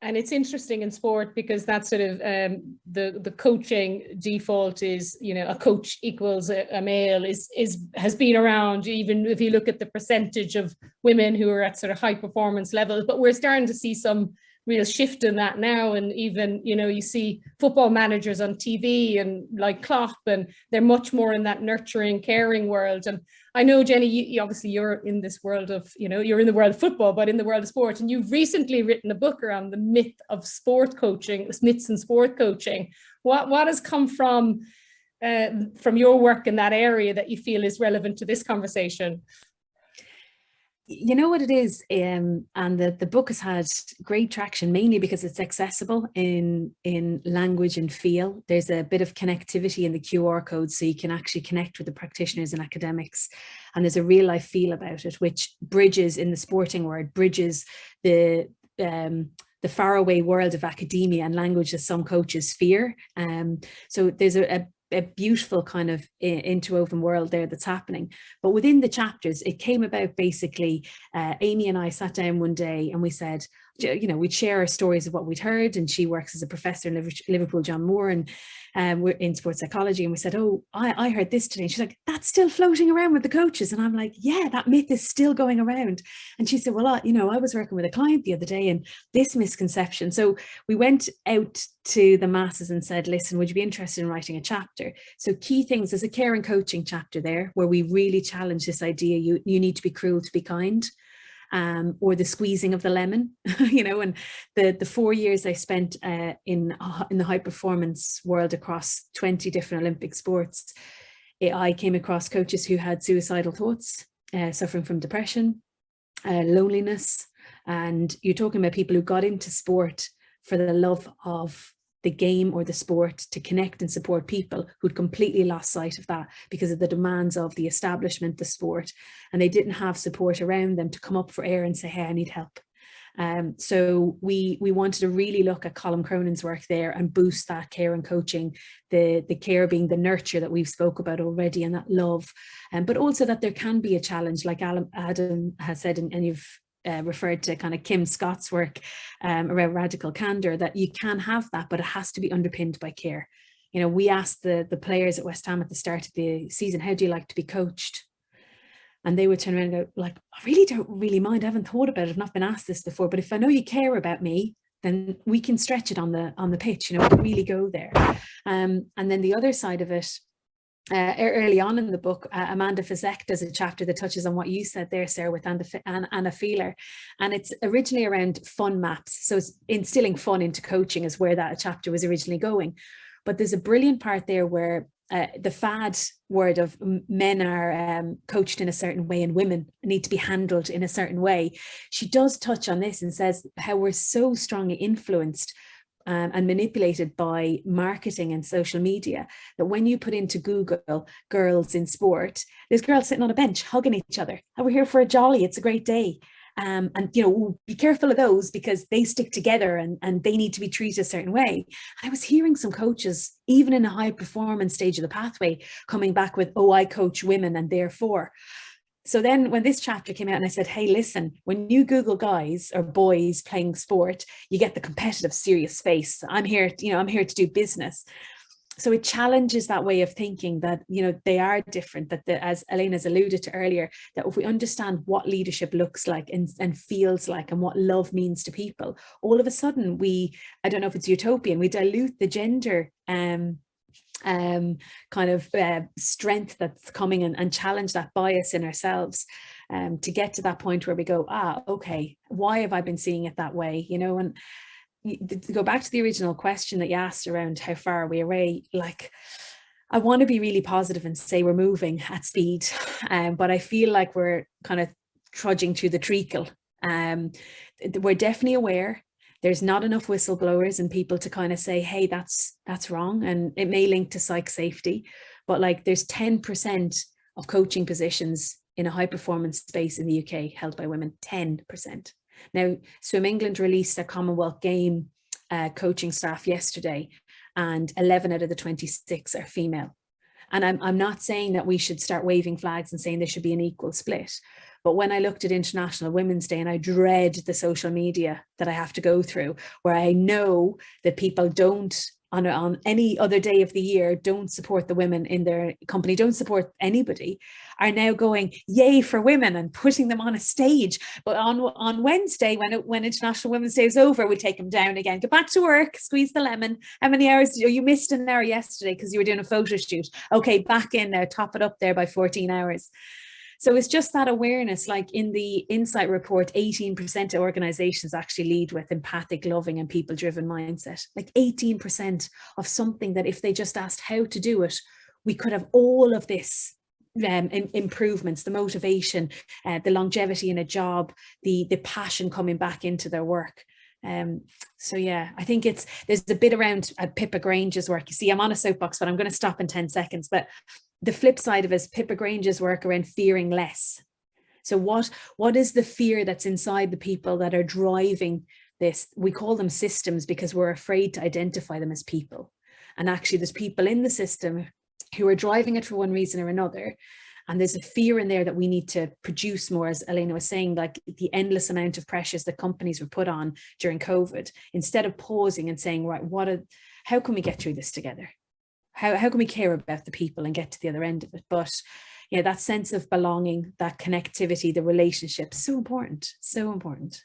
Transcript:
And it's interesting in sport because that sort of the coaching default is, you know, a coach equals a male has been around, even if you look at the percentage of women who are at sort of high performance levels. But we're starting to see some real shift in that now. And even, you know, you see football managers on TV and like Klopp, and they're much more in that nurturing, caring world. And I know, Jenny, you obviously you're in this world of, you know, you're in the world of football, but in the world of sport. And you've recently written a book around the myth of sport coaching, myths in sport coaching. What has come from your work in that area that you feel is relevant to this conversation? You know what it is, and the book has had great traction, mainly because it's accessible in language and feel. There's a bit of connectivity in the QR code, so you can actually connect with the practitioners and academics, and there's a real life feel about it, which bridges, in the sporting word, bridges the faraway world of academia and language that some coaches fear. So there's a beautiful kind of interwoven world there that's happening. But within the chapters, it came about basically, Amy and I sat down one day and we said, you know, we'd share our stories of what we'd heard. And she works as a professor in Liverpool, John Moore, and we're in sports psychology. And we said, oh, I heard this today. And she's like, that's still floating around with the coaches. And I'm like, yeah, that myth is still going around. And she said, well, you know, I was working with a client the other day and this misconception. So we went out to the masses and said, listen, would you be interested in writing a chapter? So key things, there's a care and coaching chapter there where we really challenge this idea, you need to be cruel to be kind. Or the squeezing of the lemon, you know, and the 4 years I spent in the high performance world across 20 different Olympic sports, I came across coaches who had suicidal thoughts, suffering from depression, loneliness, and you're talking about people who got into sport for the love of the game or the sport, to connect and support people who'd completely lost sight of that because of the demands of the establishment, the sport, and they didn't have support around them to come up for air and say, hey, I need help. So we wanted to really look at Colm Cronin's work there and boost that care and coaching, the care being the nurture that we've spoke about already, and that love, but also that there can be a challenge, like Adam has said, and you've referred to kind of Kim Scott's work around radical candor, that you can have that, but it has to be underpinned by care. You know, we asked the players at Westham at the start of the season, how do you like to be coached? And they would turn around and go, like, I really don't really mind. I haven't thought about it. I've not been asked this before, but if I know you care about me, then we can stretch it on the pitch, you know, we can really go there. And then the other side of it, early on in the book, Amanda Fizek does a chapter that touches on what you said there, Sarah, with Anna Feeler, and it's originally around fun maps. So it's instilling fun into coaching is where that chapter was originally going. But there's a brilliant part there where the fad word of men are coached in a certain way and women need to be handled in a certain way. She does touch on this and says how we're so strongly influenced and manipulated by marketing and social media, that when you put into Google girls in sport, there's girls sitting on a bench hugging each other. And we're here for a jolly, it's a great day. And, you know, be careful of those because they stick together and they need to be treated a certain way. And I was hearing some coaches, even in a high performance stage of the pathway, coming back with, oh, I coach women and therefore. So then when this chapter came out and I said, hey, listen, when you Google guys or boys playing sport, you get the competitive, serious space. I'm here, you know, I'm here to do business. So it challenges that way of thinking that, you know, they are different, that as Elena's alluded to earlier, that if we understand what leadership looks like and feels like and what love means to people, all of a sudden I don't know if it's utopian, we dilute the gender kind of strength that's coming and challenge that bias in ourselves to get to that point where we go, okay, why have I been seeing it that way, you know? And to go back to the original question that you asked around how far are we away, like, I want to be really positive and say we're moving at speed, but I feel like we're kind of trudging through the treacle. We're definitely aware. There's not enough whistleblowers and people to kind of say, hey, that's wrong. And it may link to psych safety, but like there's 10% of coaching positions in a high performance space in the UK held by women, 10%. Now, Swim England released a Commonwealth Game coaching staff yesterday, and 11 out of the 26 are female. And I'm not saying that we should start waving flags and saying there should be an equal split, But when I looked at International Women's Day, and I dread the social media that I have to go through, where I know that people don't, on any other day of the year, don't support the women in their company, don't support anybody, are now going, yay for women, and putting them on a stage. But on Wednesday, when International Women's Day is over, we take them down again. Get back to work, squeeze the lemon. How many hours? You missed an hour yesterday because you were doing a photo shoot. Okay, back in there, top it up there by 14 hours. So it's just that awareness. Like in the Insight report, 18% of organizations actually lead with empathic, loving, and people-driven mindset. Like 18% of something that if they just asked how to do it, we could have all of this improvements, the motivation, the longevity in a job, the passion coming back into their work. So yeah, I think there's a bit around Pippa Grange's work. You see, I'm on a soapbox, but I'm going to stop in 10 seconds. But the flip side of it is Pippa Grange's work around fearing less. So what is the fear that's inside the people that are driving this? We call them systems because we're afraid to identify them as people. And actually there's people in the system who are driving it for one reason or another. And there's a fear in there that we need to produce more, as Elena was saying, like the endless amount of pressures that companies were put on during COVID, instead of pausing and saying, right, how can we get through this together? How can we care about the people and get to the other end of it? But yeah, that sense of belonging, that connectivity, the relationship, so important, so important.